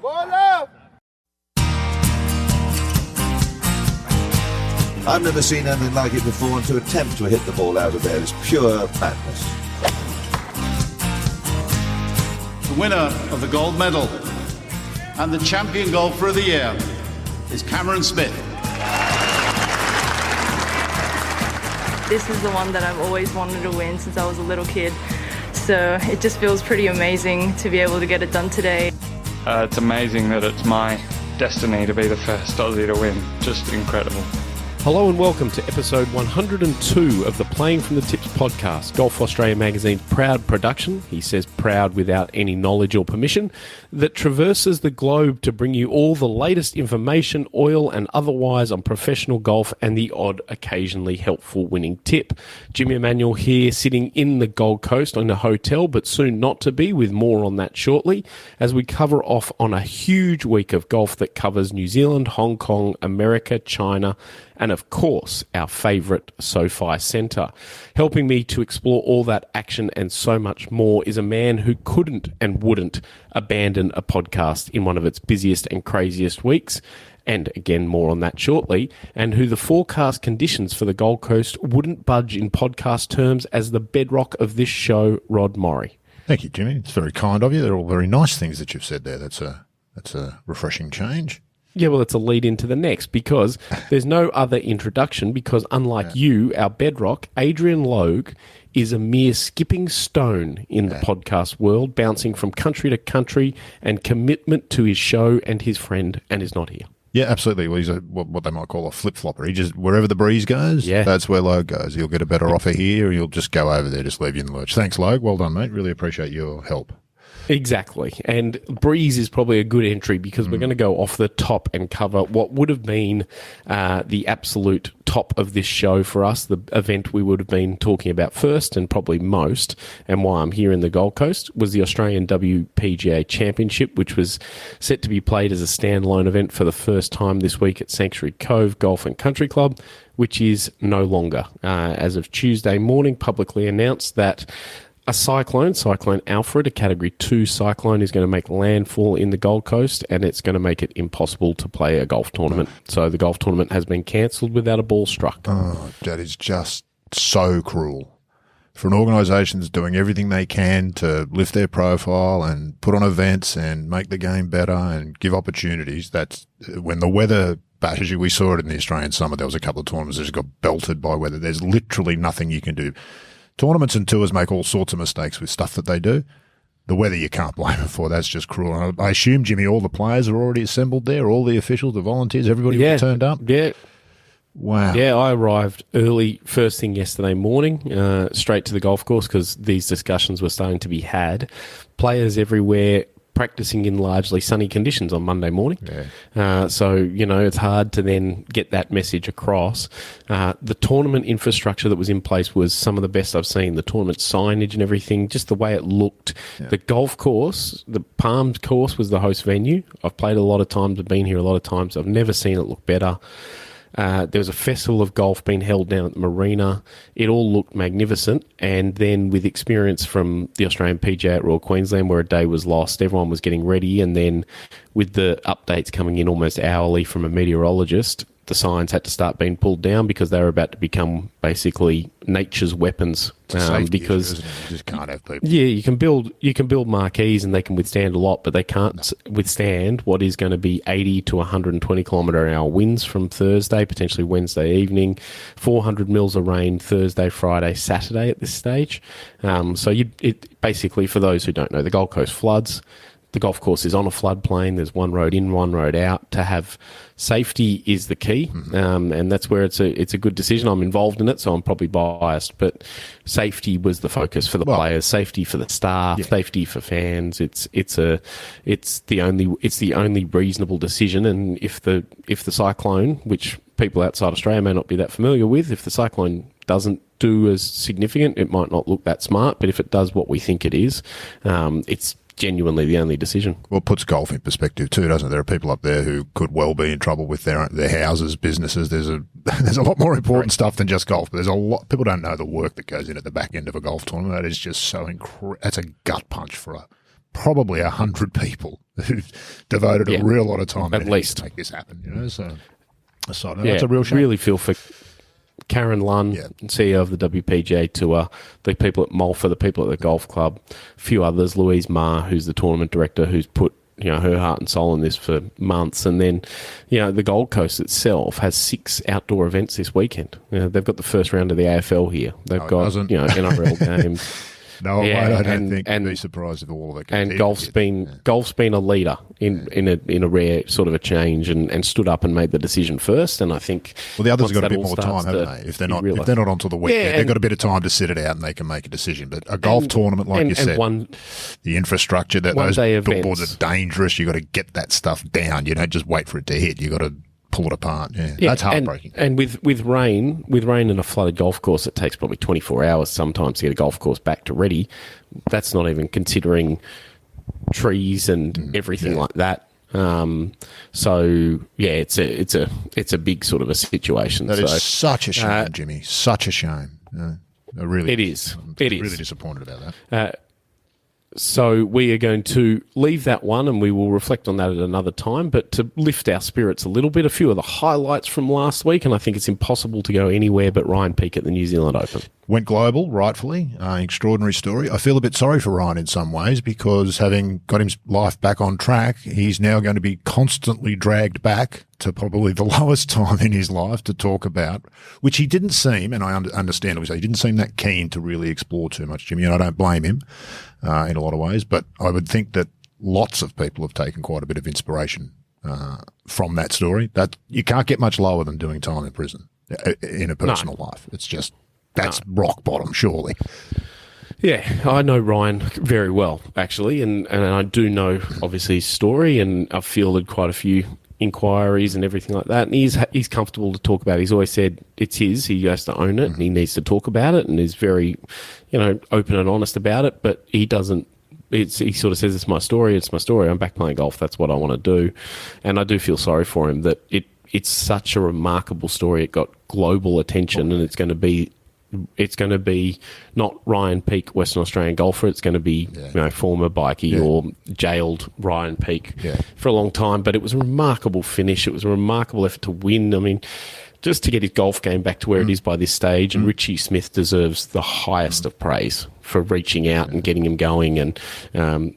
I've never seen anything like it before, and to attempt to hit the ball out of there is pure madness. The winner of the gold medal and the champion golfer of the year is Cameron Smith. This is the one that I've always wanted to win since I was a little kid. So it just feels pretty amazing to be able to get it done today. It's amazing that it's my destiny to be the first Aussie to win. Just incredible. Hello and welcome to episode 102 of the Playing from the Tips podcast, Golf Australia Magazine's proud production, he says proud without any knowledge or permission, that traverses the globe to bring you all the latest information, oil and otherwise on professional golf and the odd occasionally helpful winning tip. Jimmy Emanuel here, sitting in the Gold Coast in a hotel, but soon not to be, with more on that shortly, as we cover off on a huge week of golf that covers New Zealand, Hong Kong, America, China, and of course, our favourite SoFi Centre. Helping me to explore all that action and so much more is a man who couldn't and wouldn't abandon a podcast in one of its busiest and craziest weeks, and again, more on that shortly, and who the forecast conditions for the Gold Coast wouldn't budge in podcast terms as the bedrock of this show, Rod Morri. Thank you, Jimmy. It's very kind of you. They're all very nice things that you've said there. That's a refreshing change. Yeah, well, it's a lead into the next, because there's no other introduction, because unlike you, our bedrock, Adrian Logue is a mere skipping stone in the podcast world, bouncing from country to country and commitment to his show and his friend, and is not here. Yeah, absolutely. Well, he's what they might call a flip-flopper. He just, wherever the breeze goes, that's where Logue goes. He'll get a better offer here, or he'll just go over there, just leave you in the lurch. Thanks, Logue. Well done, mate. Really appreciate your help. Exactly. And breeze is probably a good entry, because we're going to go off the top and cover what would have been the absolute top of this show for us, the event we would have been talking about first and probably most, and why I'm here in the Gold Coast, was the Australian WPGA Championship, which was set to be played as a standalone event for the first time this week at Sanctuary Cove Golf and Country Club, which is no longer. As of Tuesday morning, publicly announced that a Cyclone Alfred, a Category 2 cyclone, is going to make landfall in the Gold Coast, and it's going to make it impossible to play a golf tournament. So the golf tournament has been cancelled without a ball struck. Oh, that is just so cruel. For an organisation that's doing everything they can to lift their profile and put on events and make the game better and give opportunities, that's when the weather bashes you. We saw it in the Australian summer. There was a couple of tournaments that just got belted by weather. There's literally nothing you can do. Tournaments and tours make all sorts of mistakes with stuff that they do. The weather you can't blame them for. That's just cruel. And I assume, Jimmy, all the players are already assembled there, all the officials, the volunteers, everybody turned up? Yeah. Wow. Yeah, I arrived early, first thing yesterday morning, straight to the golf course, because these discussions were starting to be had. Players everywhere practicing in largely sunny conditions on Monday morning. So, it's hard to then get that message across. The tournament infrastructure that was in place was some of the best I've seen. The tournament signage and everything, just the way it looked. Yeah. The golf course, the Palms course, was the host venue. I've played a lot of times, I've been here a lot of times. I've never seen it look better. There was a festival of golf being held down at the marina. It all looked magnificent. And then with experience from the Australian PGA at Royal Queensland, where a day was lost, everyone was getting ready. And then with the updates coming in almost hourly from a meteorologist, the signs had to start being pulled down, because they were about to become basically nature's weapons. Because issue, you just can't have people. Yeah, you can build marquees and they can withstand a lot, but they can't withstand what is going to be 80 to 120 kilometre an hour winds from Thursday, potentially Wednesday evening, 400 mils of rain Thursday, Friday, Saturday at this stage. So it basically, for those who don't know, the Gold Coast floods. The golf course is on a floodplain. There's one road in, one road out. To have safety is the key, and that's where it's a good decision. I'm involved in it, so I'm probably biased, but safety was the focus for the players, safety for the staff, safety for fans. It's the only reasonable decision. And if the cyclone, which people outside Australia may not be that familiar with, if the cyclone doesn't do as significant, it might not look that smart, but if it does what we think it is, it's genuinely the only decision. Well, it puts golf in perspective too, doesn't it? There are people up there who could well be in trouble with their houses, businesses. There's a lot more important stuff than just golf. But there's a lot. People don't know the work that goes in at the back end of a golf tournament. That is just so that's a gut punch for a probably 100 people who've devoted a real lot of time at least to make this happen. You know, so aside, yeah, that's a real shame. Really feel for Karen Lunn, CEO of the WPGA Tour, the people at Malfa, the people at the golf club, a few others, Louise Marr, who's the tournament director, who's put her heart and soul in this for months. And then, the Gold Coast itself has 6 outdoor events this weekend. They've got the first round of the AFL here. They've got, NRL games. No, I don't think I'd be surprised if all of it. And golf's been a leader in a rare sort of a change and stood up and made the decision first. And I think the others have got a bit more time, haven't they? If they're not onto the weekend, they've got a bit of time to sit it out and they can make a decision. But a golf tournament, like you said, the infrastructure that those billboards are dangerous. You got to get that stuff down. You don't just wait for it to hit. You got to pull it apart. Yeah, that's heartbreaking. And with rain and a flooded golf course, it takes probably 24 hours sometimes to get a golf course back to ready. That's not even considering trees and everything like that. So yeah, it's a big sort of a situation. That is such a shame, Jimmy. Such a shame. It is. Really disappointed about that. So we are going to leave that one and we will reflect on that at another time. But to lift our spirits a little bit, a few of the highlights from last week, and I think it's impossible to go anywhere but Ryan Peake at the New Zealand Open. Went global, rightfully. Extraordinary story. I feel a bit sorry for Ryan in some ways because having got his life back on track, he's now going to be constantly dragged back to probably the lowest time in his life to talk about, which he didn't seem, and I understandably so, he didn't seem that keen to really explore too much, Jimmy, and I don't blame him in a lot of ways, but I would think that lots of people have taken quite a bit of inspiration from that story. That you can't get much lower than doing time in prison in a personal life. It's just, that's rock bottom, surely. Yeah, I know Ryan very well, actually, and I do know, obviously, his story, and I've fielded quite a few inquiries and everything like that, and he's comfortable to talk about it. He's always said it's his, he has to own it, and he needs to talk about it, and is very, open and honest about it, but he doesn't, he sort of says, it's my story, I'm back playing golf, that's what I want to do. And I do feel sorry for him that it's such a remarkable story. It got global attention, and it's going to be not Ryan Peake, Western Australian golfer. It's going to be former bikie or jailed Ryan Peake for a long time. But it was a remarkable finish. It was a remarkable effort to win. I mean, just to get his golf game back to where it is by this stage. And Richie Smith deserves the highest of praise for reaching out and getting him going. And,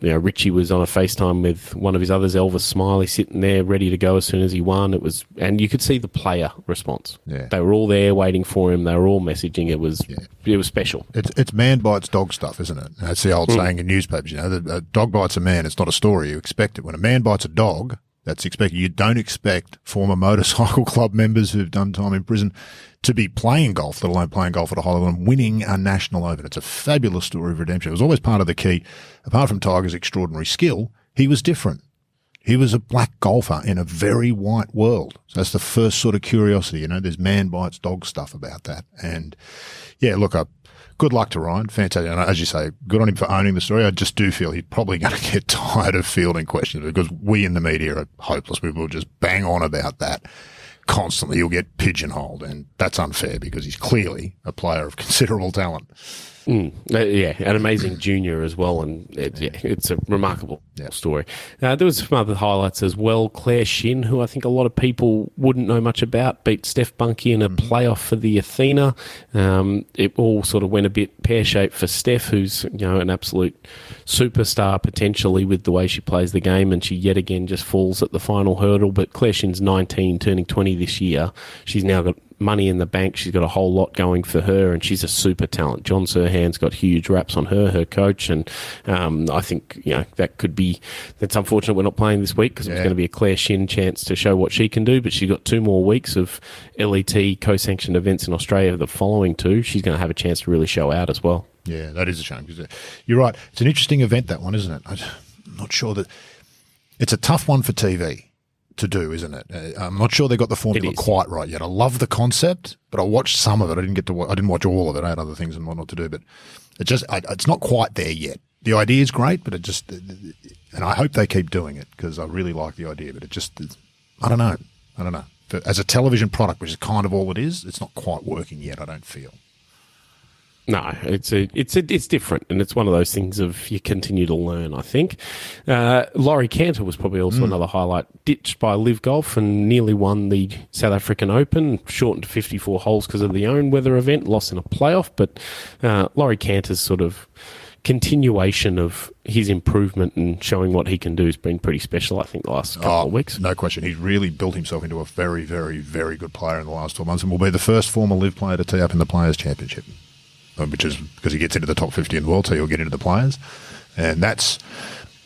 Richie was on a FaceTime with one of his others, Elvis Smiley, sitting there ready to go as soon as he won. And you could see the player response. Yeah. They were all there waiting for him. They were all messaging. It was special. It's man bites dog stuff, isn't it? That's the old saying in newspapers, a dog bites a man. It's not a story. You expect it. When a man bites a dog, that's expected. You don't expect former motorcycle club members who've done time in prison to be playing golf, let alone playing golf at a high level and winning a national open. It's a fabulous story of redemption. It was always part of the key. Apart from Tiger's extraordinary skill, he was different. He was a black golfer in a very white world. So that's the first sort of curiosity. There's man bites dog stuff about that. And look, good luck to Ryan. Fantastic. And as you say, good on him for owning the story. I just do feel he's probably going to get tired of fielding questions because we in the media are hopeless. We will just bang on about that constantly. You'll get pigeonholed, and that's unfair because he's clearly a player of considerable talent. An amazing junior as well, and it's a remarkable story. There was some other highlights as well. Claire Shin, who I think a lot of people wouldn't know much about, beat Steph Bunky in a playoff for the Athena. It all sort of went a bit pear-shaped for Steph, who's an absolute superstar potentially with the way she plays the game, and she yet again just falls at the final hurdle. But Claire Shin's 19, turning 20 this year. She's now got money in the bank. She's got a whole lot going for her, and she's a super talent. John Serhan's got huge raps on her coach, and I think that's unfortunate we're not playing this week because it was going to be a Claire Shin chance to show what she can do, but she's got 2 more weeks of LET co-sanctioned events in Australia the following 2. She's going to have a chance to really show out as well. Yeah, that is a shame because you're right. It's an interesting event, that one, isn't it? I'm not sure that it's a tough one for TV to do, isn't it? I'm not sure they got the formula quite right yet. I love the concept, but I watched some of it. I didn't watch all of it. I had other things and whatnot to do, but it's not quite there yet. The idea is great, but and I hope they keep doing it because I really like the idea, but I don't know. But as a television product, which is kind of all it is, it's not quite working yet, I don't feel. No, it's different, and it's one of those things of you continue to learn, I think. Laurie Cantor was probably also another highlight. Ditched by LIV Golf and nearly won the South African Open, shortened to 54 holes because of the own weather event, lost in a playoff. But Laurie Cantor's sort of continuation of his improvement and showing what he can do has been pretty special, I think, the last couple of weeks. No question. He's really built himself into a very, very, very good player in the last 12 months and will be the first former LIV player to tee up in the Players' Championship, which is because he gets into the top 50 in the world, so he'll get into the Players. And that's,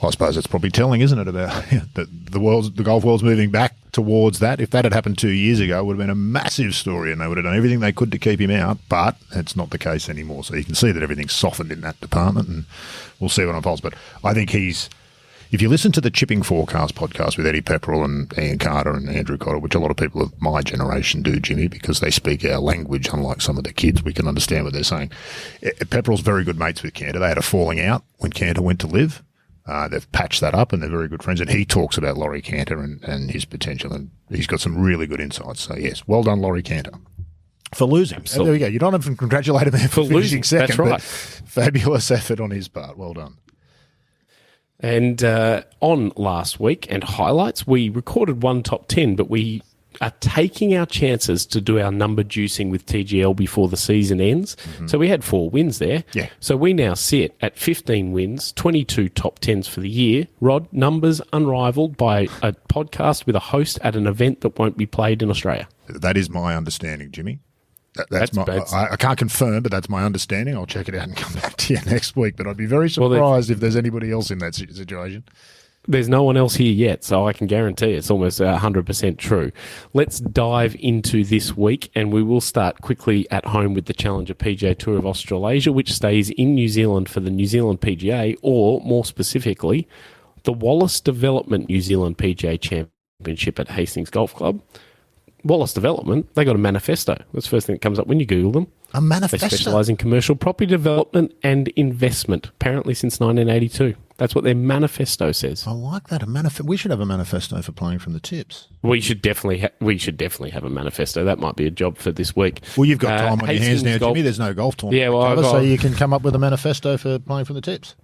I suppose it's probably telling, isn't it, about the golf world's moving back towards that. If that had happened 2 years ago, it would have been a massive story and they would have done everything they could to keep him out, but it's not the case anymore. So you can see that everything's softened in that department and we'll see what unfolds. But I think if you listen to the Chipping Forecast podcast with Eddie Pepperell and Ian Carter and Andrew Cotter, which a lot of people of my generation do, Jimmy, because they speak our language, unlike some of the kids, we can understand what they're saying. Pepperell's very good mates with Cantor. They had a falling out when Cantor went to LIV. They've patched that up and they're very good friends. And he talks about Laurie Cantor and his potential, and he's got some really good insights. So, yes, well done, Laurie Cantor. For losing. Absolutely. There we go. You don't have to congratulate him for losing second. That's right. Fabulous effort on his part. Well done. And on last week and highlights, we recorded one top 10, but we are taking our chances to do our number juicing with TGL before the season ends. Mm-hmm. So we had 4 wins there. Yeah. So we now sit at 15 wins, 22 top 10s for the year. Rod, numbers unrivaled by a podcast with a host at an event that won't be played in Australia. That is my understanding, Jimmy. I can't confirm, but that's my understanding. I'll check it out and come back to you next week. But I'd be very surprised if there's anybody else in that situation. There's no one else here yet, so I can guarantee it's almost 100% true. Let's dive into this week, and we will start quickly at home with the Challenger PGA Tour of Australasia, which stays in New Zealand for the New Zealand PGA, or more specifically, the Wallace Development New Zealand PGA Championship at Hastings Golf Club. Wallace Development, they got a manifesto. That's the first thing that comes up when you Google them. A manifesto? They specialise in commercial property development and investment, apparently since 1982. That's what their manifesto says. I like that. We should have a manifesto for playing from the tips. We should definitely have a manifesto. That might be a job for this week. Well, you've got time on your hands now, Jimmy. There's no golf tournament. Yeah, well, so you can come up with a manifesto for playing from the tips.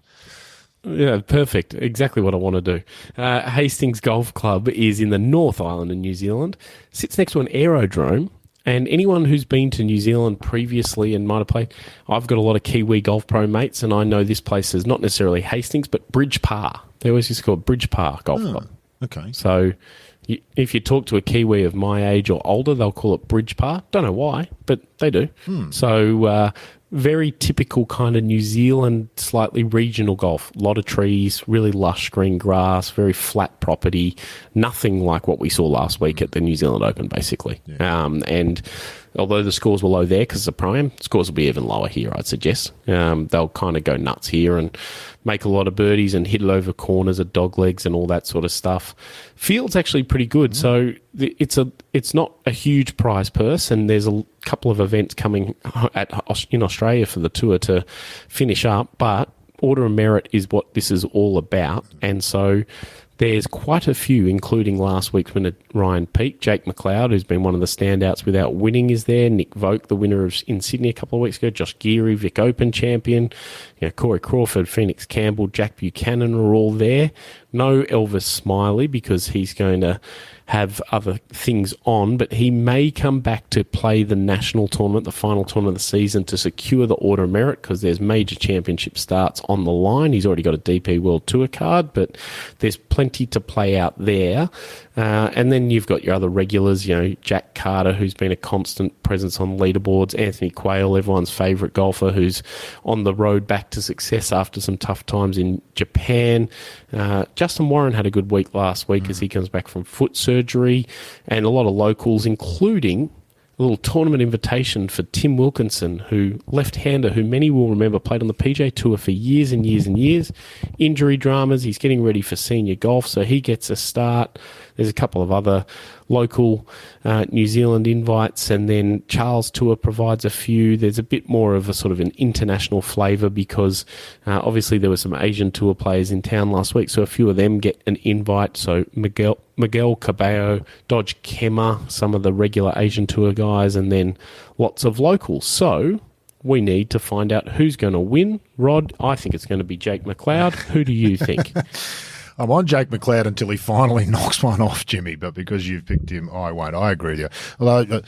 Yeah, perfect. Exactly what I want to do. Hastings Golf Club is in the North Island in New Zealand. Sits next to an aerodrome. And anyone who's been to New Zealand previously and might have played, I've got a lot of Kiwi Golf Pro mates, and I know this place is not necessarily Hastings, but Bridge Par. They always used to call it Bridge Par Golf Club. Okay. So if you talk to a Kiwi of my age or older, they'll call it Bridge Par. Don't know why, but they do. So very typical kind of New Zealand, slightly regional golf. A lot of trees, really lush green grass, very flat property. Nothing like what we saw last week at the New Zealand Open, basically. Yeah. And although the scores were low there because it's a prime, scores will be even lower here, I'd suggest. They'll kind of go nuts here and make a lot of birdies and hit it over corners at dog legs and all that sort of stuff. Field's actually pretty good. So it's not a huge prize purse, and there's a couple of events coming in Australia for the tour to finish up, but Order of Merit is what this is all about. And so there's quite a few, including last week's winner Ryan Peake, Jake McLeod, who's been one of the standouts without winning, is there. Nick Vogt, the winner in Sydney a couple of weeks ago. Josh Geary, Vic Open champion. Corey Crawford, Phoenix Campbell, Jack Buchanan are all there. No Elvis Smiley because he's going to have other things on, but he may come back to play the national tournament, the final tournament of the season, to secure the Order of Merit because there's major championship starts on the line. He's already got a DP World Tour card, but there's plenty to play out there. And then you've got your other regulars, Jack Carter, who's been a constant presence on leaderboards, Anthony Quayle, everyone's favourite golfer, who's on the road back to success after some tough times in Japan. Justin Warren had a good week last week as he comes back from foot surgery, and a lot of locals, including a little tournament invitation for Tim Wilkinson, left-hander, who many will remember played on the PGA Tour for years and years and years. Injury dramas. He's getting ready for senior golf, so he gets a start. There's a couple of other local New Zealand invites, and then Charles Tour provides a few. There's a bit more of a sort of an international flavour because obviously there were some Asian Tour players in town last week, so a few of them get an invite. So Miguel Cabello, Dodge Kemmer, some of the regular Asian Tour guys, and then lots of locals. So we need to find out who's going to win. Rod, I think it's going to be Jake McLeod. Who do you think? I'm on Jake McLeod until he finally knocks one off, Jimmy, but because you've picked him, I won't. I agree with you. Although,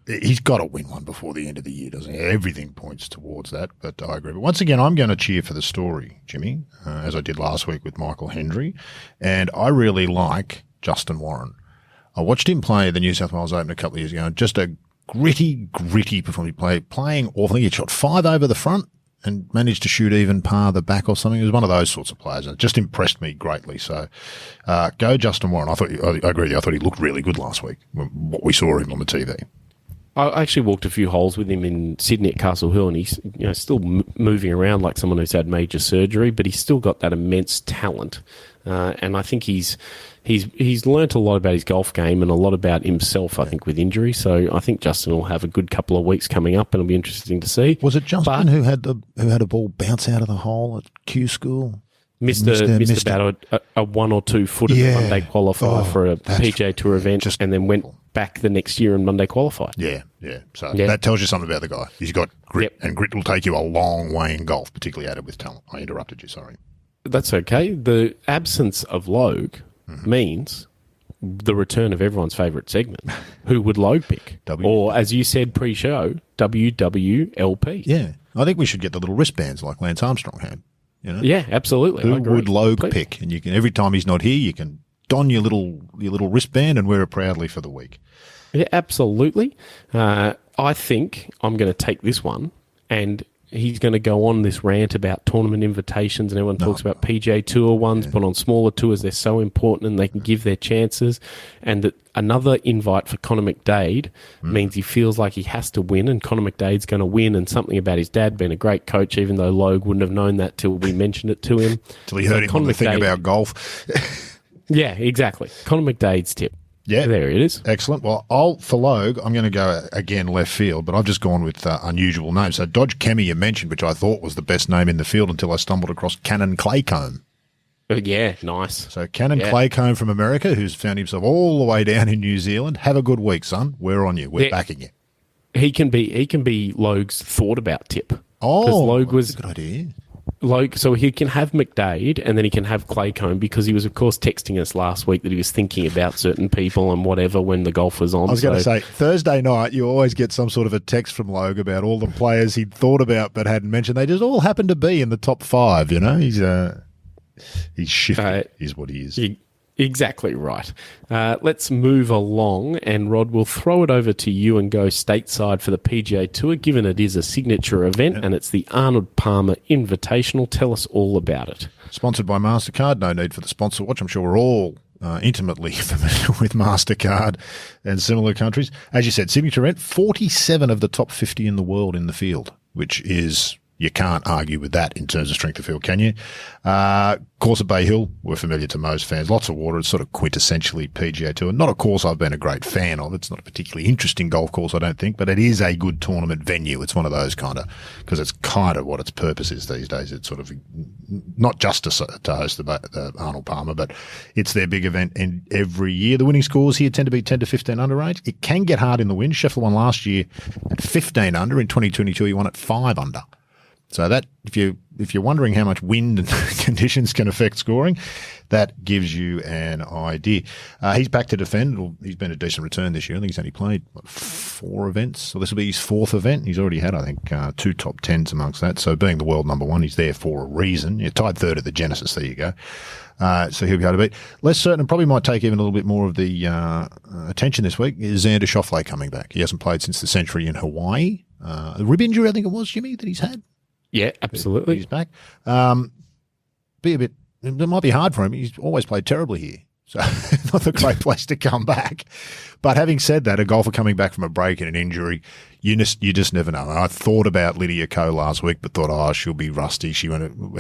he's got to win one before the end of the year, doesn't he? Everything points towards that, but I agree. But once again, I'm going to cheer for the story, Jimmy, as I did last week with Michael Hendry, and I really like Justin Warren. I watched him play the New South Wales Open a couple of years ago, just a gritty performance. Playing awfully. He shot 5 over the front and managed to shoot even par the back or something. He was one of those sorts of players, and it just impressed me greatly. So, go Justin Warren. I agree with you. I thought he looked really good last week, what we saw him on the TV. I actually walked a few holes with him in Sydney at Castle Hill, and he's still moving around like someone who's had major surgery, but he's still got that immense talent. And I think he's learnt a lot about his golf game and a lot about himself, I think, with injury. So I think Justin will have a good couple of weeks coming up, and it'll be interesting to see. Was it Justin who had a ball bounce out of the hole at Q School? Missed about a 1 or 2 foot at the Monday qualifier for a PGA Tour event, and then went back the next year and Monday qualified. Yeah. So that tells you something about the guy. He's got grit, and grit will take you a long way in golf, particularly added with talent. I interrupted you, sorry. That's okay. The absence of Logue means the return of everyone's favourite segment. Who would Logue pick? Or, as you said pre-show, WWLP. Yeah. I think we should get the little wristbands like Lance Armstrong had. You know? Yeah, absolutely. Who would Logue pick? And you can, every time he's not here, you can don your little wristband and wear it proudly for the week. Yeah, absolutely. I think I'm going to take this one, and he's going to go on this rant about tournament invitations, and everyone talks about PGA Tour ones, but on smaller tours they're so important and they can give their chances, and that another invite for Conor McDade means he feels like he has to win, and Conor McDade's going to win, and something about his dad being a great coach, even though Logue wouldn't have known that till we mentioned it to him. Till he heard him on the thing about golf. Yeah, exactly. Conor McDade's tip. Yeah, there it is. Excellent. Well, for Logue, I'm going to go again left field, but I've just gone with unusual names. So Dodge Kemi you mentioned, which I thought was the best name in the field until I stumbled across Cannon Claycomb. Yeah, nice. So Cannon Claycomb from America, who's found himself all the way down in New Zealand. Have a good week, son. We're on you. We're backing you. He can be Logue's thought about tip. Oh, Logue was that's a good idea. Logue, so he can have McDade and then he can have Claycomb, because he was, of course, texting us last week that he was thinking about certain people and whatever when the golf was on. I was going to say, Thursday night, you always get some sort of a text from Logue about all the players he'd thought about but hadn't mentioned. They just all happen to be in the top 5, you know? He's shifty, is what he is. Exactly right. Let's move along, and Rod, we'll throw it over to you and go stateside for the PGA Tour, given it is a signature event, and it's the Arnold Palmer Invitational. Tell us all about it. Sponsored by MasterCard. No need for the sponsor watch. I'm sure we're all intimately familiar with MasterCard and similar countries. As you said, signature event, 47 of the top 50 in the world in the field, which is... You can't argue with that in terms of strength of field, can you? Course at Bay Hill, we're familiar to most fans. Lots of water. It's sort of quintessentially PGA Tour. Not a course I've been a great fan of. It's not a particularly interesting golf course, I don't think, but it is a good tournament venue. It's one of those kind of, because it's kind of what its purpose is these days. It's sort of not just to host the Arnold Palmer, but it's their big event every year. The winning scores here tend to be 10 to 15 under range. It can get hard in the wind. Sheffield won last year at 15 under. In 2022, he won at 5 under. So that, if you're wondering how much wind and conditions can affect scoring, that gives you an idea. He's back to defend. He's been a decent return this year. I think he's only played 4 events. So this will be his 4th event. He's already had, I think, 2 top 10s amongst that. So being the world number 1, he's there for a reason. You're tied 3rd at the Genesis. There you go. So he'll be hard to beat. Less certain, and probably might take even a little bit more of the attention this week, is Xander Schauffele coming back. He hasn't played since the Century in Hawaii. A rib injury, I think it was, Jimmy, that he's had. Yeah, absolutely. He's back. It might be hard for him. He's always played terribly here. So not the great place to come back. But having said that, a golfer coming back from a break and an injury, you just never know. I thought about Lydia Ko last week, but thought, she'll be rusty.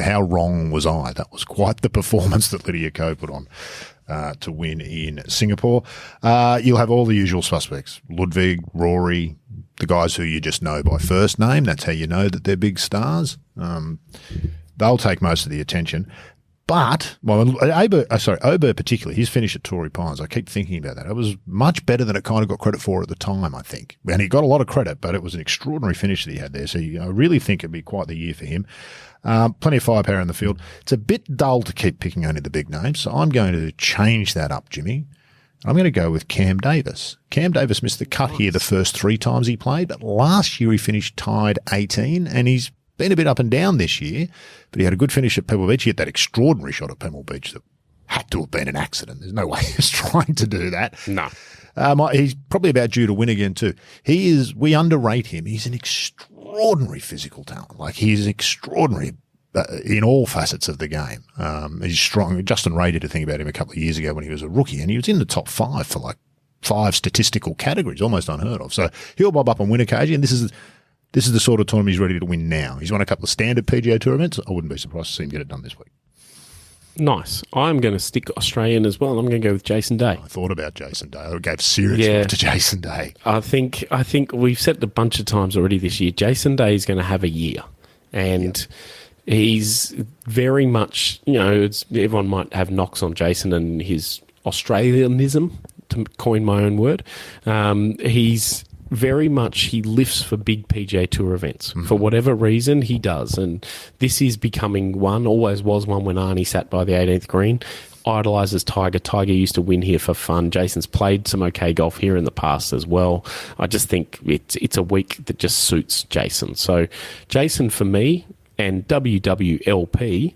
How wrong was I? That was quite the performance that Lydia Ko put on to win in Singapore. You'll have all the usual suspects. Ludwig, Rory, the guys who you just know by first name. That's how you know that they're big stars. They'll take most of the attention. But, Ober particularly, his finish at Torrey Pines, I keep thinking about that. It was much better than it kind of got credit for at the time, I think. And he got a lot of credit, but it was an extraordinary finish that he had there. So I really think it'd be quite the year for him. Plenty of firepower in the field. It's a bit dull to keep picking only the big names, so I'm going to change that up, Jimmy. I'm going to go with Cam Davis. Cam Davis missed the cut here the first 3 times he played, but last year he finished tied 18, and he's been a bit up and down this year, but he had a good finish at Pebble Beach. He had that extraordinary shot at Pebble Beach that had to have been an accident. There's no way he was trying to do that. No. He's probably about due to win again too. We underrate him. He's an extraordinary physical talent. Like, he's extraordinary in all facets of the game. He's strong. Justin Ray did a thing about him a couple of years ago when he was a rookie, and he was in the top 5 for like 5 statistical categories, almost unheard of. So he'll bob up and win occasionally, and this is the sort of tournament he's ready to win now. He's won a couple of standard PGA Tour events. I wouldn't be surprised to see him get it done this week. Nice. I'm going to stick Australian as well. I'm going to go with Jason Day. I thought about Jason Day. I gave serious thought to Jason Day. I think we've said it a bunch of times already this year. Jason Day is going to have a year, and he's very much, everyone might have knocks on Jason and his Australianism, to coin my own word. He's very much, he lifts for big PGA Tour events. For whatever reason, he does. And this is becoming one, always was one when Arnie sat by the 18th green. Idolises Tiger. Tiger used to win here for fun. Jason's played some okay golf here in the past as well. I just think it's a week that just suits Jason. So Jason for me, and WWLP,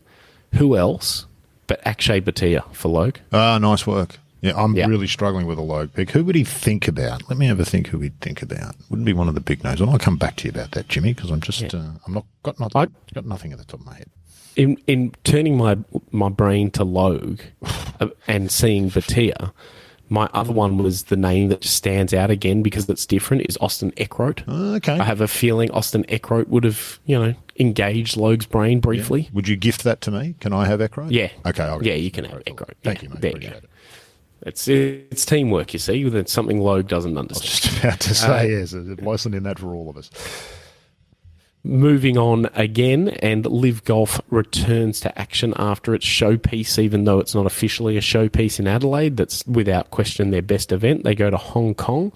who else but Akshay Bhatia for Logue? Nice work. Yeah, I'm really struggling with a Logue pick. Who would he think about? Let me have a think who he'd think about. Wouldn't be one of the big names. I'll come back to you about that, Jimmy, because I'm just got nothing at the top of my head. In turning my brain to Logue and seeing Bhatia, my other one was the name that just stands out again because it's different, is Austin Eckroat. Okay. I have a feeling Austin Eckroat would have, engaged Logue's brain briefly. Yeah. Would you gift that to me? Can I have Eckroat? Yeah. Okay. You can have Eckroat. Thank you, mate. There you go. It's teamwork, you see. That's something Logue doesn't understand. I was just about to say, yes, it wasn't in that for all of us. Moving on again, and LIV Golf returns to action after its showpiece, even though it's not officially a showpiece in Adelaide. That's without question their best event. They go to Hong Kong.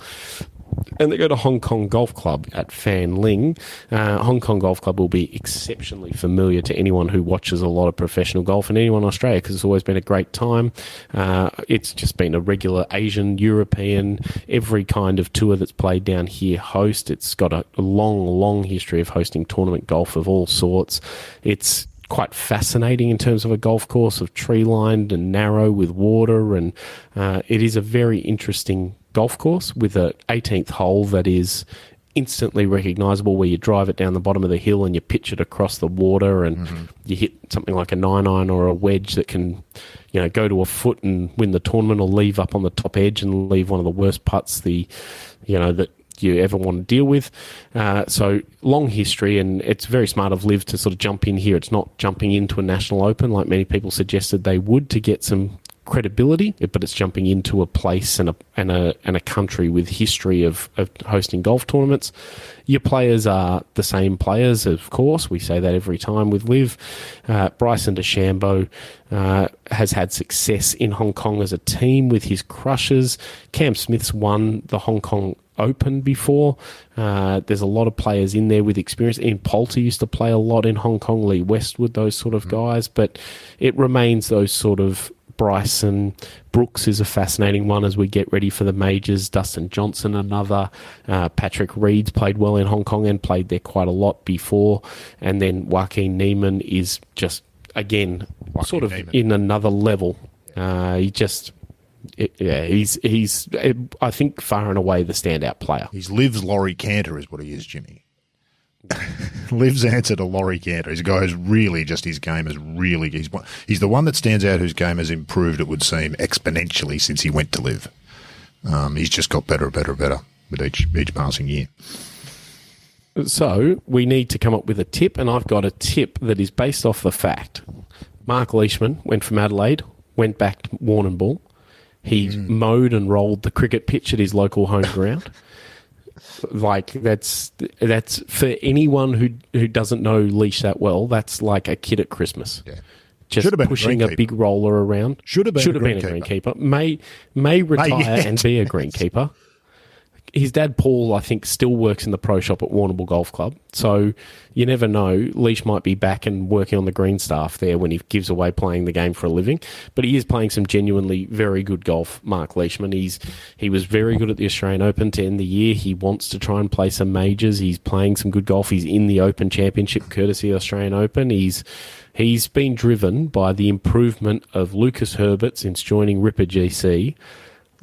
And they go to Hong Kong Golf Club at Fan Ling. Hong Kong Golf Club will be exceptionally familiar to anyone who watches a lot of professional golf and anyone in Australia, because it's always been a great time. It's just been a regular Asian, European, every kind of tour that's played down here host. It's got a long, long history of hosting tournament golf of all sorts. It's quite fascinating in terms of a golf course, of tree-lined and narrow with water, and it is a very interesting golf course with a 18th hole that is instantly recognisable, where you drive it down the bottom of the hill and you pitch it across the water, and you hit something like a 9-iron or a wedge that can, go to a foot and win the tournament, or leave up on the top edge and leave one of the worst putts that you ever want to deal with. So long history, and it's very smart of LIV to sort of jump in here. It's not jumping into a national open like many people suggested they would to get some credibility, but it's jumping into a place and a country with history of hosting golf tournaments. Your players are the same players, of course. We say that every time with LIV. Bryson DeChambeau has had success in Hong Kong as a team with his crushes. Cam Smith's won the Hong Kong Open before. There's a lot of players in there with experience. Ian Poulter used to play a lot in Hong Kong, Lee Westwood, those sort of guys, but it remains those sort of Bryson. Brooks is a fascinating one as we get ready for the majors. Dustin Johnson, another. Patrick Reed's played well in Hong Kong and played there quite a lot before. And then Joaquin Niemann is just, again, in another level. He's I think far and away the standout player. He's LIV's Laurie Cantor is what he is, Jimmy. LIV's answer to Laurie Cantor. He's a guy who's really just, his game is really, he's the one that stands out whose game has improved, it would seem, exponentially since he went to LIV. He's just got better and better and better with each passing year. So we need to come up with a tip, and I've got a tip that is based off the fact. Mark Leishman went from Adelaide, went back to Warrnambool. He mowed and rolled the cricket pitch at his local home ground. Like, that's for anyone who doesn't know Leash that well, that's like a kid at Christmas. Yeah. just Should have been a pushing a greenkeeper. big roller around. Should have been a a greenkeeper. greenkeeper. May retire yet. and be a greenkeeper. His dad, Paul, I think, still works in the pro shop at Warrnambool Golf Club. So you never know. Leash might be back and working on the green staff there when he gives away playing the game for a living. But he is playing some genuinely very good golf, Mark Leishman. He was very good at the Australian Open to end the year. He wants to try and play some majors. He's playing some good golf. He's in the Open Championship courtesy of Australian Open. He's been driven by the improvement of Lucas Herbert since joining Ripper GC.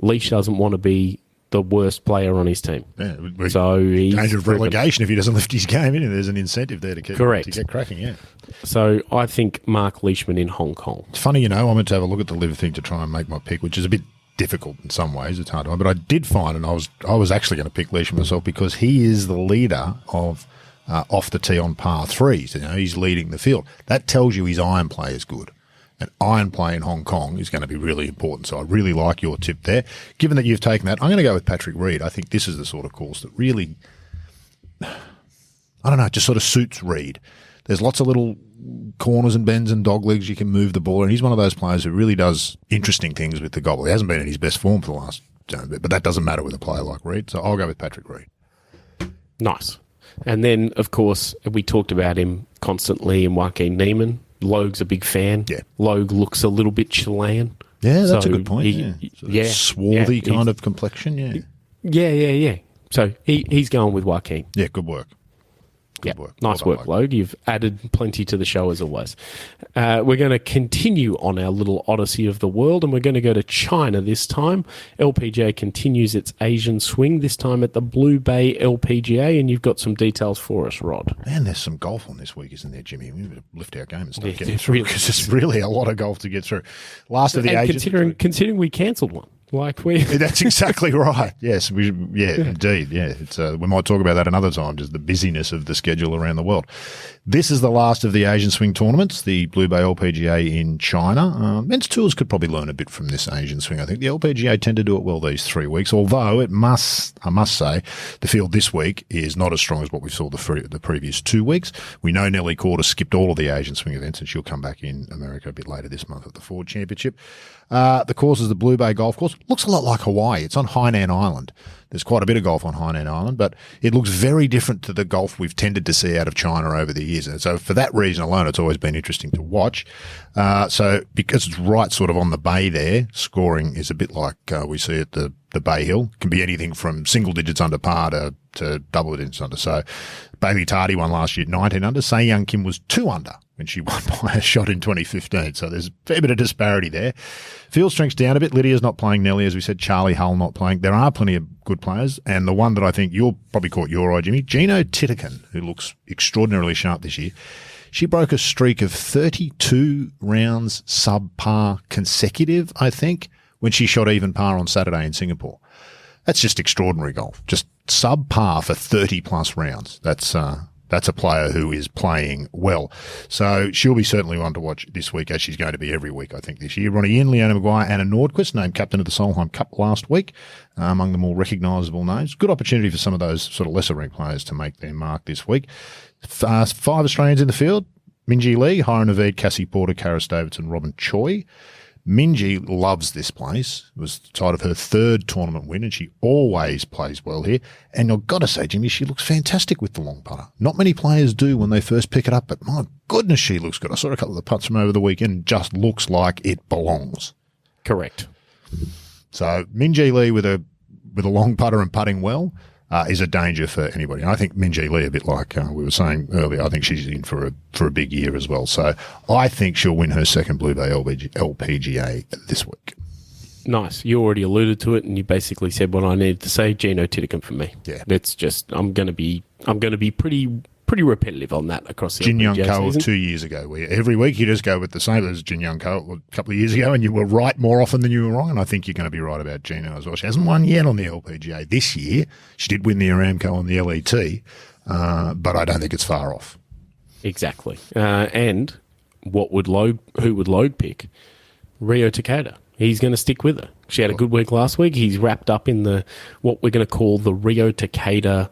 Leash doesn't want to be the worst player on his team. Yeah, so he's danger of relegation if he doesn't lift his game in. There's an incentive there to get cracking. Yeah. So I think Mark Leishman in Hong Kong. It's funny, I went to have a look at the LIV thing to try and make my pick, which is a bit difficult in some ways. It's hard to find, but I did find, and I was actually going to pick Leishman myself because he is the leader of off the tee on par threes. He's leading the field. That tells you his iron play is good. And iron play in Hong Kong is going to be really important. So I really like your tip there. Given that you've taken that, I'm going to go with Patrick Reed. I think this is the sort of course that really, just sort of suits Reed. There's lots of little corners and bends and dog legs you can move the ball. And he's one of those players who really does interesting things with the gobble. He hasn't been in his best form for the last bit, but that doesn't matter with a player like Reed. So I'll go with Patrick Reed. Nice. And then, of course, we talked about him constantly in Joaquin Neiman. Logue's a big fan. Yeah. Logue looks a little bit Chilean. Yeah, that's a good point. Swarthy kind of complexion. Yeah. So he's going with Joaquin. Yeah, good work. Good work. Nice work, Logue. You've added plenty to the show as always. We're going to continue on our little odyssey of the world, and we're going to go to China this time. LPGA continues its Asian swing, this time at the Blue Bay LPGA, and you've got some details for us, Rod. Man, there's some golf on this week, isn't there, Jimmy? We better lift our game and start Yeah, getting through because there's really a lot of golf to get through. Last of the Asian. Considering we cancelled one. That's exactly right. Yes, indeed. Yeah, it's we might talk about that another time. Just the busyness of the schedule around the world. This is the last of the Asian swing tournaments. The Blue Bay LPGA in China. Men's tours could probably learn a bit from this Asian swing. I think the LPGA tend to do it well these 3 weeks. Although I must say, the field this week is not as strong as what we saw the previous 2 weeks. We know Nelly Corder skipped all of the Asian swing events, and she'll come back in America a bit later this month at the Ford Championship. The course is the Blue Bay Golf Course. Looks a lot like Hawaii. It's on Hainan Island. There's quite a bit of golf on Hainan Island, but it looks very different to the golf we've tended to see out of China over the years. And so for that reason alone, it's always been interesting to watch. So because it's right sort of on the bay there, scoring is a bit like we see at the Bay Hill. It can be anything from single digits under par to double digits under. So Bailey Tardy won last year at 19 under. Se Young Kim was 2 under when she won by a shot in 2015. So there's a fair bit of disparity there. Field strength's down a bit. Lydia's not playing. Nelly, as we said, Charlie Hull not playing. There are plenty of good players. And the one that I think you'll probably caught your eye, Jimmy, Gino Titican, who looks extraordinarily sharp this year. She broke a streak of 32 rounds sub-par consecutive, I think, when she shot even par on Saturday in Singapore. That's just extraordinary golf. Just sub-par for 30-plus rounds. That's a player who is playing well. So she'll be certainly one to watch this week, as she's going to be every week, I think, this year. Ronnie Yin, Leona Maguire, Anna Nordquist, named captain of the Solheim Cup last week, among the more recognisable names. Good opportunity for some of those sort of lesser-ranked players to make their mark this week. 5 Australians in the field. Minjee Lee, Hiron Naveed, Cassie Porter, Karis Davidson, Robin Choi. Minjee loves this place. It was the site of her 3rd tournament win, and she always plays well here. And I've got to say, Jimmy, she looks fantastic with the long putter. Not many players do when they first pick it up, but my goodness, she looks good. I saw a couple of the putts from over the weekend. Just looks like it belongs. Correct. So Minjee Lee with a long putter and putting well is a danger for anybody. And I think Minjee Lee, a bit like we were saying earlier, I think she's in for a big year as well. So I think she'll win her 2nd Blue Bay LPGA this week. Nice. You already alluded to it, and you basically said what I needed to say. Gino Titican for me. Yeah. It's just I'm going to be pretty repetitive on that across the Jin Young LPGA Ko season. 2 years ago, where every week you just go with the same as Jin Young Ko a couple of years ago, and you were right more often than you were wrong. And I think you're going to be right about Gino as well. She hasn't won yet on the LPGA this year. She did win the Aramco on the LET, but I don't think it's far off. Exactly. And who would Logue pick? Rio Takeda. He's going to stick with her. She had a good week last week. He's wrapped up in what we're going to call the Rio Takeda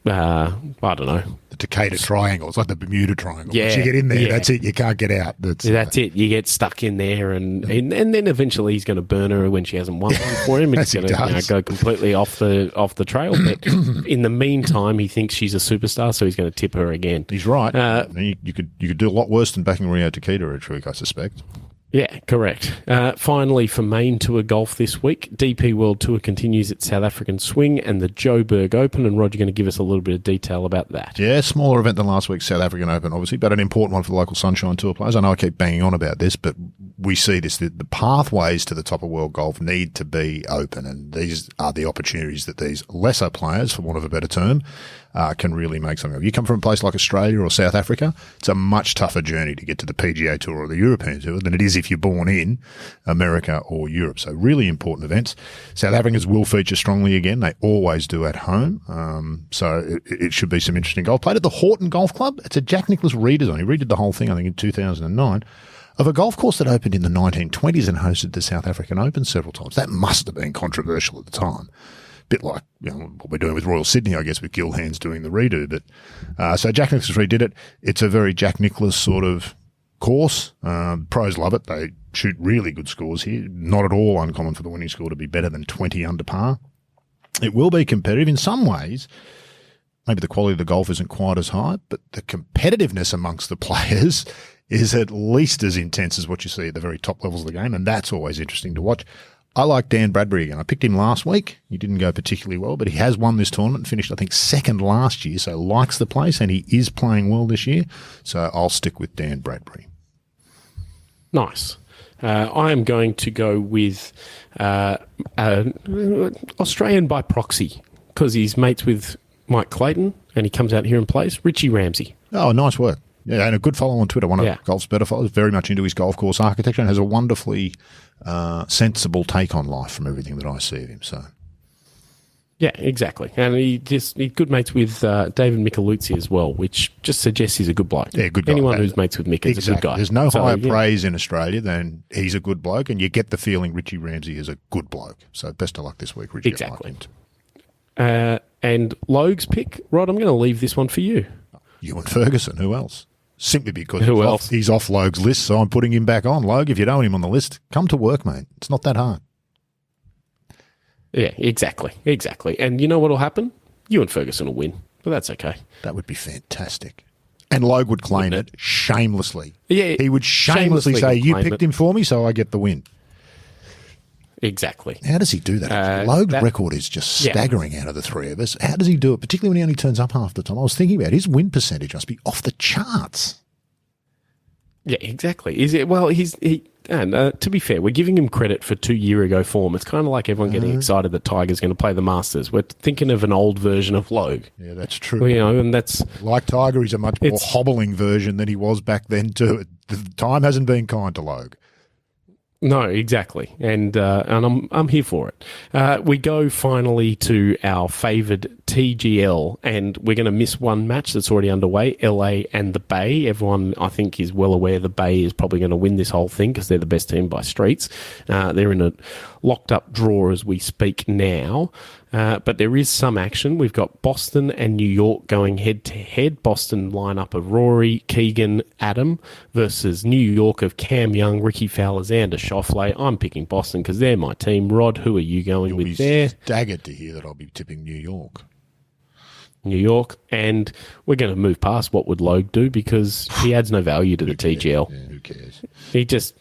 I don't know. The Decatur Triangle. It's like the Bermuda Triangle. Yeah, Once you get in there, yeah. that's it. You can't get out. That's it. You get stuck in there, and then eventually he's going to burn her when she hasn't won one for him. And Yes, he's he going to does. go completely off the trail. But in the meantime, he thinks she's a superstar, so he's going to tip her again. He's right. You could do a lot worse than backing Rio Takeda each week, I suspect. Yeah, correct. Finally, for main tour golf this week, DP World Tour continues its South African swing and the Joburg Open. And Rod, you're going to give us a little bit of detail about that. Yeah, smaller event than last week's South African Open, obviously, but an important one for the local Sunshine Tour players. I know I keep banging on about this, but we see this. The pathways to the top of world golf need to be open, and these are the opportunities that these lesser players, for want of a better term, can really make something of. You come from a place like Australia or South Africa, it's a much tougher journey to get to the PGA Tour or the European Tour than it is if you're born in America or Europe. So really important events. South Africans will feature strongly again. They always do at home. So it should be some interesting golf. Played at the Horton Golf Club. It's a Jack Nicklaus redesign. He redid the whole thing, I think, in 2009. Of a golf course that opened in the 1920s and hosted the South African Open several times. That must have been controversial at the time. Bit like what we're doing with Royal Sydney, I guess, with Gilhan's doing the redo. But so Jack Nicklaus redid it. It's a very Jack Nicklaus sort of course. Pros love it. They shoot really good scores here. Not at all uncommon for the winning score to be better than 20 under par. It will be competitive in some ways. Maybe the quality of the golf isn't quite as high, but the competitiveness amongst the players is at least as intense as what you see at the very top levels of the game, and that's always interesting to watch. I like Dan Bradbury again. I picked him last week. He didn't go particularly well, but he has won this tournament and finished, I think, second last year, so likes the place, and he is playing well this year. So I'll stick with Dan Bradbury. Nice. I am going to go with Australian by proxy because he's mates with Mike Clayton and he comes out here and plays. Richie Ramsey. Oh, nice work. Yeah, and a good follow on Twitter. One of golf's better followers, very much into his golf course architecture and has a wonderfully sensible take on life from everything that I see of him. So, yeah, exactly. And he's good mates with David Micheluzzi as well, which just suggests he's a good bloke. Yeah, good guy. Anyone who's mates with Mick is a good guy. There's no higher praise in Australia than he's a good bloke, and you get the feeling Richie Ramsey is a good bloke. So best of luck this week, Richie. Exactly. And Logue's pick, Rod, I'm going to leave this one for you. Ewan Ferguson, who else? Simply because he's off Logue's list, so I'm putting him back on. Logue, if you don't want him on the list, come to work, mate. It's not that hard. Yeah, exactly. And you know what will happen? Ewan Ferguson will win, but that's okay. That would be fantastic. And Logue would claim it shamelessly. Yeah, he would shamelessly say, you picked him for me, so I get the win. Exactly. How does he do that? Logue's record is just staggering out of the three of us. How does he do it, particularly when he only turns up half the time? I was thinking about his win percentage must be off the charts. Yeah, exactly. Is it? Well, to be fair, we're giving him credit for 2 year ago form. It's kind of like everyone getting excited that Tiger's going to play the Masters. We're thinking of an old version of Logue. Yeah, that's true. Well, and that's like Tiger. He's a much more hobbling version than he was back then too. The time hasn't been kind to Logue. No, exactly, and I'm here for it. We go finally to our favoured TGL, and we're going to miss one match that's already underway, LA and the Bay. Everyone, I think, is well aware the Bay is probably going to win this whole thing because they're the best team by streets. They're in a locked-up draw as we speak now. But there is some action. We've got Boston and New York going head-to-head. Boston lineup of Rory, Keegan, Adam versus New York of Cam Young, Ricky Fowler, Xander Schauffele. I'm picking Boston because they're my team. Rod, who are you going with there? You'll be staggered to hear that I'll be tipping New York. New York, and we're going to move past what would Logue do because he adds no value to the TGL. Yeah, who cares?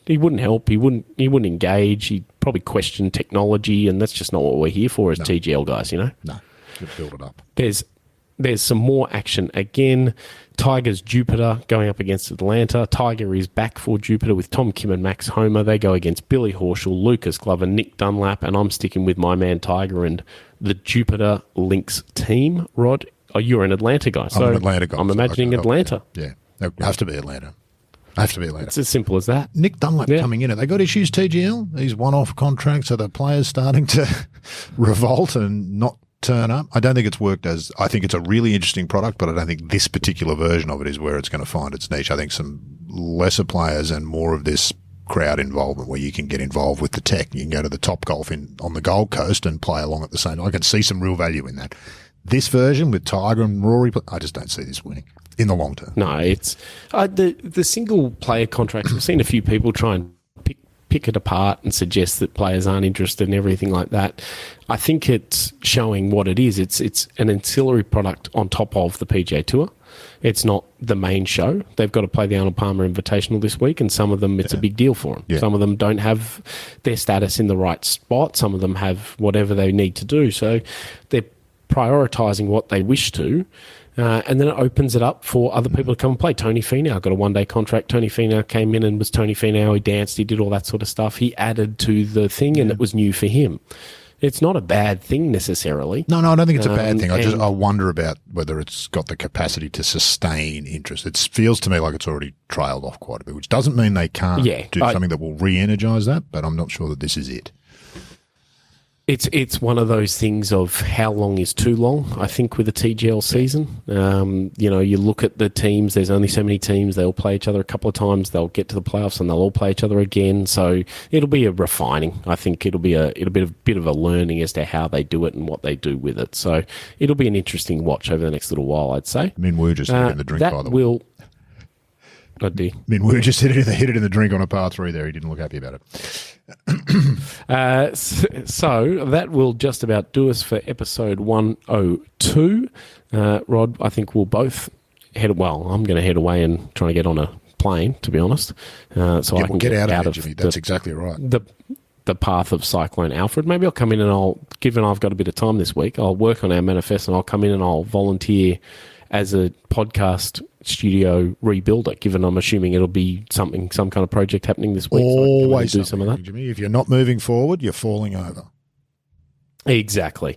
He wouldn't help. He wouldn't engage. He'd probably question technology, and that's just not what we're here for as TGL guys, you know? No, you build it up. There's some more action again. Tiger's Jupiter going up against Atlanta. Tiger is back for Jupiter with Tom Kim and Max Homer. They go against Billy Horschel, Lucas Glover, Nick Dunlap, and I'm sticking with my man Tiger and the Jupiter Lynx team. Rod, you're an Atlanta guy. I'm an Atlanta guy. I'm imagining Atlanta. Yeah, it has to be Atlanta. It's as simple as that. Nick Dunlap coming in. Have they got issues, TGL? These one-off contracts, are the players starting to revolt and not turn up? I don't think it's worked I think it's a really interesting product, but I don't think this particular version of it is where it's going to find its niche. I think some lesser players and more of this crowd involvement where you can get involved with the tech. You can go to the Top Golf on the Gold Coast and play along at the same time. I can see some real value in that. this version with Tiger and Rory, I just don't see this winning in the long term. No, it's the single player contracts. I've seen a few people try and pick it apart and suggest that players aren't interested and everything like that. I think it's showing what it is. It's an ancillary product on top of the PGA Tour. It's not the main show. They've got to play the Arnold Palmer Invitational this week, and some of them, it's a big deal for them. Yeah. Some of them don't have their status in the right spot. Some of them have whatever they need to do. So they're prioritising what they wish to, and then it opens it up for other people to come and play. Tony Finau got a one-day contract. Tony Finau came in and was Tony Finau. He danced, he did all that sort of stuff. He added to the thing, and it was new for him. It's not a bad thing necessarily. No, I don't think it's a bad thing. I wonder about whether it's got the capacity to sustain interest. It feels to me like it's already trailed off quite a bit, which doesn't mean they can't do something that will re-energise that, but I'm not sure that this is it. It's one of those things of how long is too long, I think, with the TGL season. You look at the teams, there's only so many teams, they'll play each other a couple of times, they'll get to the playoffs and they'll all play each other again. So it'll be a refining. I think it'll be a bit of a learning as to how they do it and what they do with it. So it'll be an interesting watch over the next little while, I'd say. Min Woo just hit it in the drink, by the way. Min Woo just hit it in the drink on a par 3 there. He didn't look happy about it. So that will just about do us for episode 102. Rod, I think we'll both I'm going to head away and try to get on a plane, to be honest. I can get out of Jimmy. That's exactly right. The path of Cyclone Alfred. Maybe I'll come in and given I've got a bit of time this week, I'll work on our manifest and I'll come in and I'll volunteer as a podcast studio rebuilder, given I'm assuming it'll be some kind of project happening this week. Always so do some of that. Jimmy. If you're not moving forward, you're falling over. Exactly.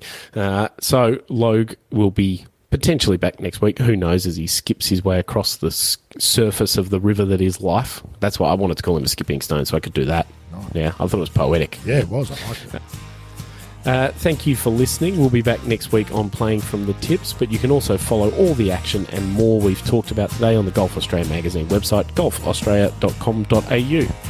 So Logue will be potentially back next week. Who knows, as he skips his way across the surface of the river that is life. That's why I wanted to call him a skipping stone, so I could do that. Nice. Yeah, I thought it was poetic. Yeah, it was. I liked it. Thank you for listening. We'll be back next week on Playing from the Tips, but you can also follow all the action and more we've talked about today on the Golf Australia magazine website, golfaustralia.com.au.